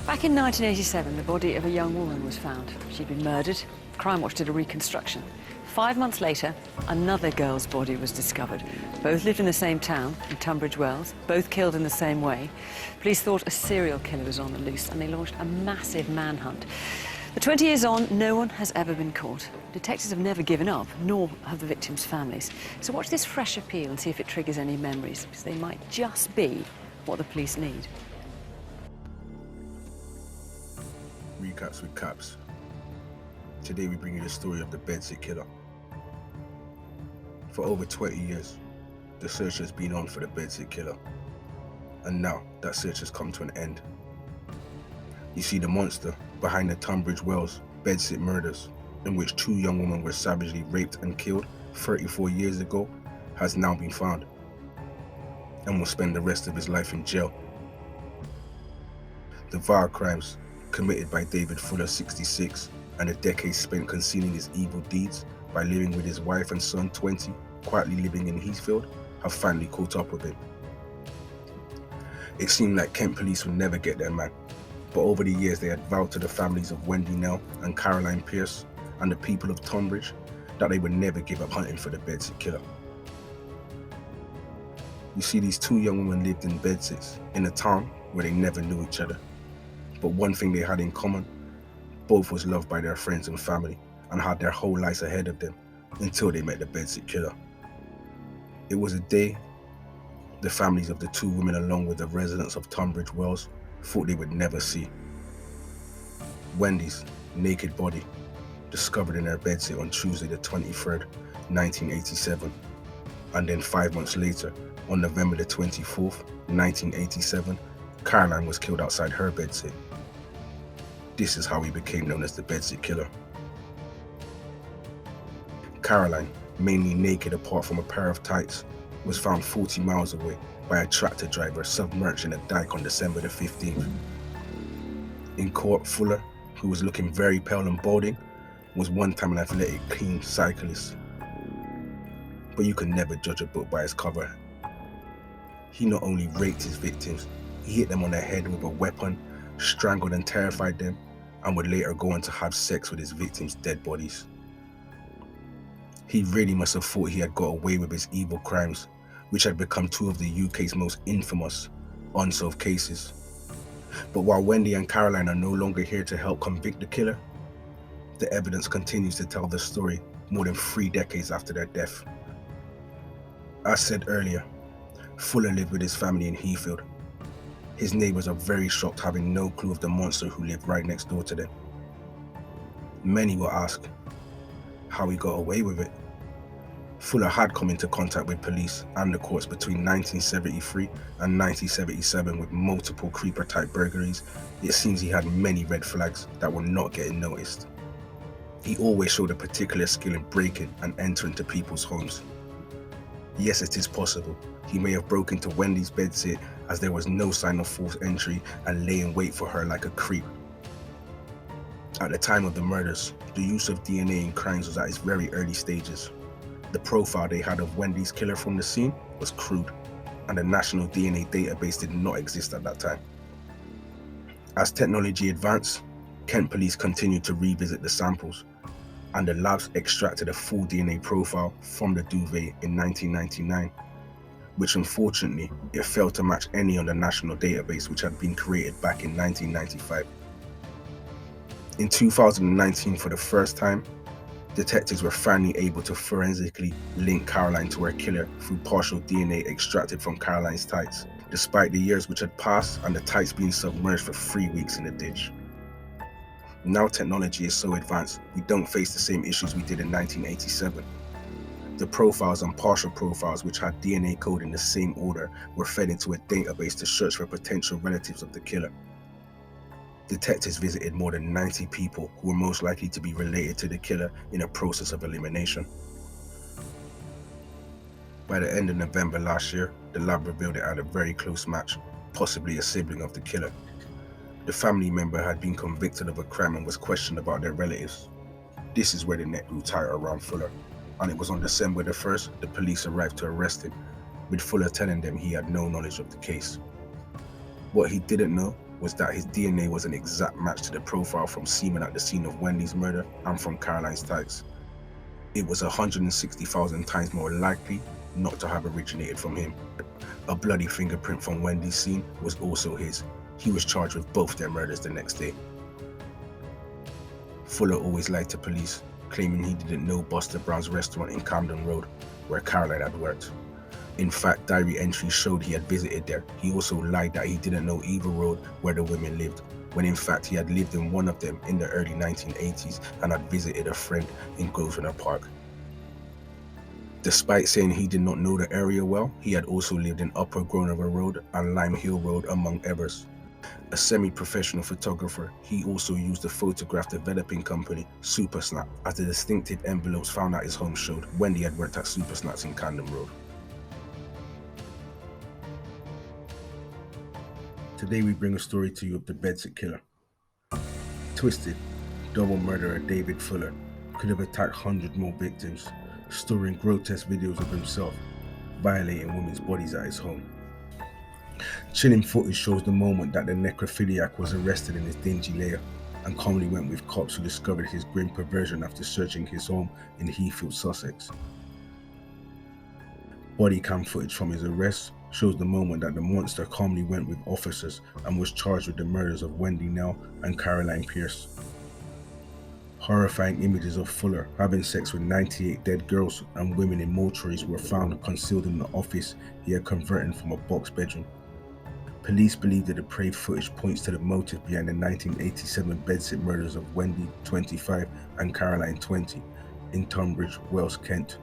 Back in 1987, the body of a young woman was found. She'd been murdered. Crime Watch did a reconstruction. 5 months later, another girl's body was discovered. Both lived in the same town, in Tunbridge Wells, both killed in the same way. Police thought a serial killer was on the loose, and they launched a massive manhunt. But 20 years on, no one has ever been caught. Detectives have never given up, nor have the victims' families. So watch this fresh appeal and see if it triggers any memories, because they might just be what the police need. Recaps with Caps. Today we bring you the story of the Bedsit killer. For over 20 years, the search has been on for the Bedsit killer. And now that search has come to an end. You see, the monster behind the Tunbridge Wells Bedsit murders, in which 2 young women were savagely raped and killed 34 years ago, has now been found and will spend the rest of his life in jail. The vile crimes committed by David Fuller, 66, and a decade spent concealing his evil deeds by living with his wife and son, 20, quietly living in Heathfield, have finally caught up with him. It seemed like Kent police would never get their man, but over the years they had vowed to the families of Wendy Knell and Caroline Pierce and the people of Tunbridge that they would never give up hunting for the Bedsit killer. You see, these 2 young women lived in Bedsits, in a town where they never knew each other. But one thing they had in common, both was loved by their friends and family and had their whole lives ahead of them until they met the Bedsit killer. It was a day the families of the 2 women, along with the residents of Tunbridge Wells, thought they would never see. Wendy's naked body, discovered in her bedsit on Tuesday the 23rd, 1987, and then 5 months later, on November the 24th, 1987, Caroline was killed outside her bedsit. This is how he became known as the Bedsit killer. Caroline, mainly naked apart from a pair of tights, was found 40 miles away by a tractor driver submerged in a dike on December the 15th. In court, Fuller, who was looking very pale and balding, was one time an athletic, clean cyclist. But you can never judge a book by its cover. He not only raped his victims, he hit them on the head with a weapon, strangled and terrified them, and would later go on to have sex with his victims' dead bodies. He really must have thought he had got away with his evil crimes, which had become 2 of the UK's most infamous unsolved cases. But while Wendy and Caroline are no longer here to help convict the killer, the evidence continues to tell the story more than 3 decades after their death. As said earlier, Fuller lived with his family in Heathfield. His neighbours are very shocked, having no clue of the monster who lived right next door to them. Many will ask how he got away with it. Fuller had come into contact with police and the courts between 1973 and 1977 with multiple creeper-type burglaries. It seems he had many red flags that were not getting noticed. He always showed a particular skill in breaking and entering into people's homes. Yes, it is possible he may have broken into Wendy's bedsit, as there was no sign of forced entry, and lay in wait for her like a creep. At the time of the murders, the use of DNA in crimes was at its very early stages. The profile they had of Wendy's killer from the scene was crude, and the national DNA database did not exist at that time. As technology advanced, Kent police continued to revisit the samples, and the labs extracted a full DNA profile from the duvet in 1999, which unfortunately, it failed to match any on the national database which had been created back in 1995. In 2019, for the first time, detectives were finally able to forensically link Caroline to her killer through partial DNA extracted from Caroline's tights, despite the years which had passed and the tights being submerged for 3 weeks in a ditch. Now technology is so advanced, we don't face the same issues we did in 1987. The profiles and partial profiles which had DNA code in the same order were fed into a database to search for potential relatives of the killer. Detectives visited more than 90 people who were most likely to be related to the killer in a process of elimination. By the end of November last year, the lab revealed it had a very close match, possibly a sibling of the killer. The family member had been convicted of a crime and was questioned about their relatives. This is where the net grew tighter around Fuller, and it was on December the 1st the police arrived to arrest him, with Fuller telling them he had no knowledge of the case. What he didn't know was that his DNA was an exact match to the profile from semen at the scene of Wendy's murder and from Caroline's tights. It was 160,000 times more likely not to have originated from him. A bloody fingerprint from Wendy's scene was also his. He was charged with both their murders the next day. Fuller always lied to police, claiming he didn't know Buster Brown's restaurant in Camden Road, where Caroline had worked. In fact, diary entries showed he had visited there. He also lied that he didn't know either road where the women lived, when in fact he had lived in one of them in the early 1980s and had visited a friend in Grosvenor Park. Despite saying he did not know the area well, he had also lived in Upper Grosvenor Road and Lime Hill Road, among others. A semi-professional photographer, he also used the photograph developing company Supersnap, as the distinctive envelopes found at his home showed Wendy had worked at Supersnaps in Camden Road. Today we bring a story to you of the Bedsit killer. Twisted, double murderer David Fuller could have attacked hundreds more victims, storing grotesque videos of himself violating women's bodies at his home. Chilling footage shows the moment that the necrophiliac was arrested in his dingy lair and calmly went with cops who discovered his grim perversion after searching his home in Heathfield, Sussex. Body cam footage from his arrest shows the moment that the monster calmly went with officers and was charged with the murders of Wendy Knell and Caroline Pierce. Horrifying images of Fuller having sex with 98 dead girls and women in mortuaries were found concealed in the office he had converted from a box bedroom. Police believe the depraved footage points to the motive behind the 1987 Bedsit murders of Wendy, 25, and Caroline, 20, in Tunbridge Wells, Kent.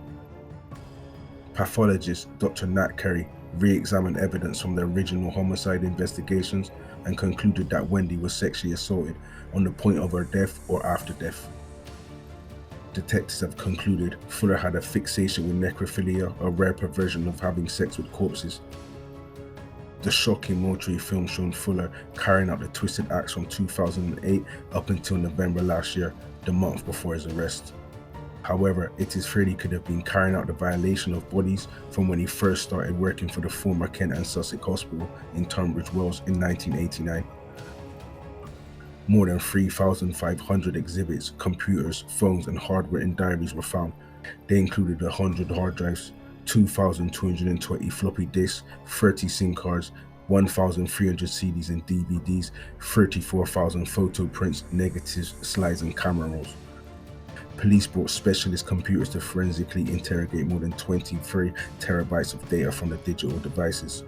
Pathologist Dr. Nat Kerry re-examined evidence from the original homicide investigations and concluded that Wendy was sexually assaulted on the point of her death or after death. Detectives have concluded Fuller had a fixation with necrophilia, a rare perversion of having sex with corpses. The shocking mortuary film shown Fuller carrying out the twisted acts from 2008 up until November last year, the month before his arrest. However, it is feared he could have been carrying out the violation of bodies from when he first started working for the former Kent and Sussex Hospital in Tunbridge Wells in 1989. More than 3,500 exhibits, computers, phones, and hardwritten diaries were found. They included 100 hard drives, 2,220 floppy disks, 30 SIM cards, 1,300 CDs and DVDs, 34,000 photo prints, negatives, slides, and camera rolls. Police brought specialist computers to forensically interrogate more than 23 terabytes of data from the digital devices.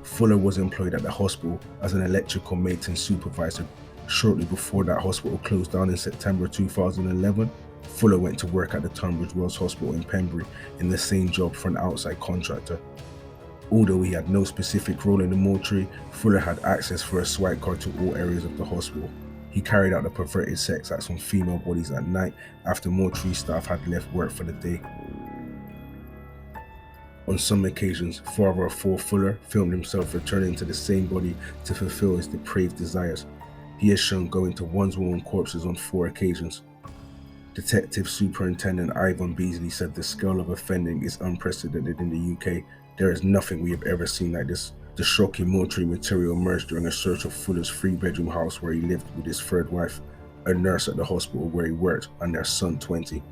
Fuller was employed at the hospital as an electrical maintenance supervisor. Shortly before that hospital closed down in September 2011, Fuller went to work at the Tunbridge Wells Hospital in Pembury in the same job for an outside contractor. Although he had no specific role in the mortuary, Fuller had access for a swipe card to all areas of the hospital. He carried out the perverted sex acts on female bodies at night after mortuary staff had left work for the day. On some occasions, father of four Fuller filmed himself returning to the same body to fulfill his depraved desires. He is shown going to one's woman corpses on 4 occasions. Detective Superintendent Ivan Beasley said the scale of offending is unprecedented in the UK. There is nothing we have ever seen like this. The shocking mortuary material emerged during a search of Fuller's 3-bedroom house where he lived with his third wife, a nurse at the hospital where he worked, and their son, 20.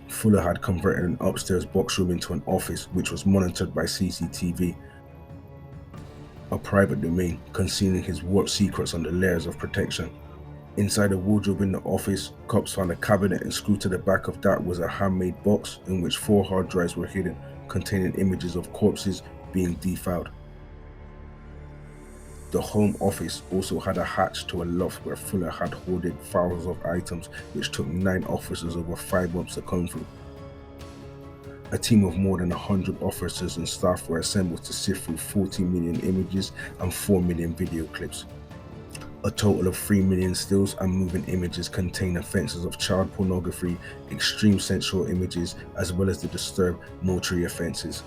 Fuller had converted an upstairs box room into an office which was monitored by CCTV, a private domain, concealing his warped secrets under layers of protection. Inside a wardrobe in the office, cops found a cabinet, and screwed to the back of that was a handmade box in which 4 hard drives were hidden, containing images of corpses being defiled. The home office also had a hatch to a loft where Fuller had hoarded thousands of items which took 9 officers over 5 months to comb through. A team of more than 100 officers and staff were assembled to sift through 40 million images and 4 million video clips. A total of 3 million stills and moving images contain offences of child pornography, extreme sensual images, as well as the disturbed mortuary offences.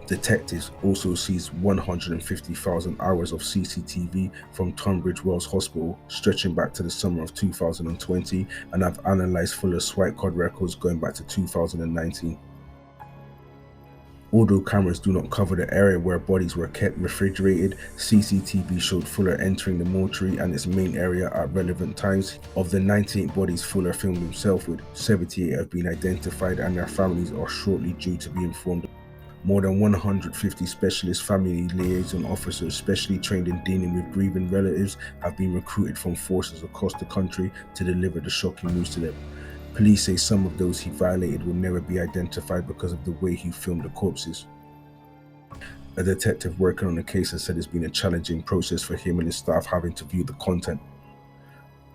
Detectives also seized 150,000 hours of CCTV from Tunbridge Wells Hospital, stretching back to the summer of 2020, and have analysed Fuller's swipe card records going back to 2019. Although cameras do not cover the area where bodies were kept refrigerated, CCTV showed Fuller entering the mortuary and its main area at relevant times. Of the 98 bodies Fuller filmed himself with, 78 have been identified and their families are shortly due to be informed. More than 150 specialist family liaison officers specially trained in dealing with grieving relatives have been recruited from forces across the country to deliver the shocking news to them. Police say some of those he violated will never be identified because of the way he filmed the corpses. A detective working on the case has said it's been a challenging process for him and his staff having to view the content.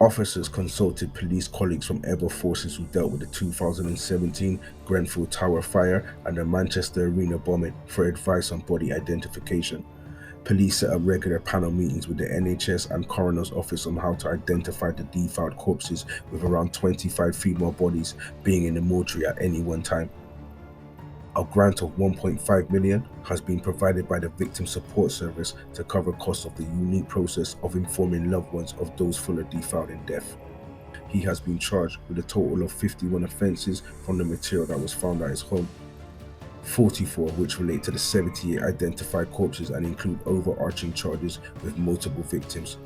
Officers consulted police colleagues from other forces who dealt with the 2017 Grenfell Tower fire and the Manchester Arena bombing for advice on body identification. Police set up regular panel meetings with the NHS and Coroner's Office on how to identify the defouled corpses, with around 25 female bodies being in the mortuary at any one time. A grant of $1.5 million has been provided by the Victim Support Service to cover costs of the unique process of informing loved ones of those Fuller defouled in death. He has been charged with a total of 51 offences from the material that was found at his home, 44 of which relate to the 78 identified corpses and include overarching charges with multiple victims.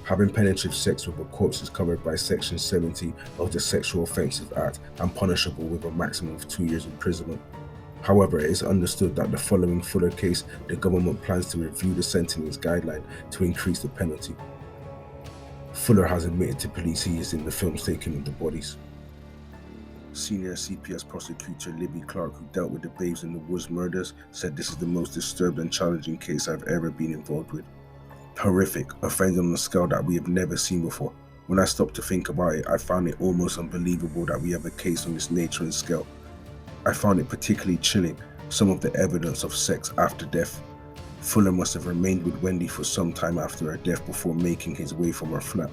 Having penetrative sex with a corpse is covered by Section 70 of the Sexual Offences Act and punishable with a maximum of 2 years imprisonment. However, it is understood that the following Fuller case, the government plans to review the sentencing guideline to increase the penalty. Fuller has admitted to police he is in the films taken of the bodies. Senior CPS prosecutor Libby Clark, who dealt with the Babes in the Woods murders, said this is the most disturbed and challenging case I've ever been involved with. Horrific, offending on a scale that we have never seen before. When I stopped to think about it, I found it almost unbelievable that we have a case on this nature and scale. I found it particularly chilling, some of the evidence of sex after death. Fuller must have remained with Wendy for some time after her death before making his way from her flat.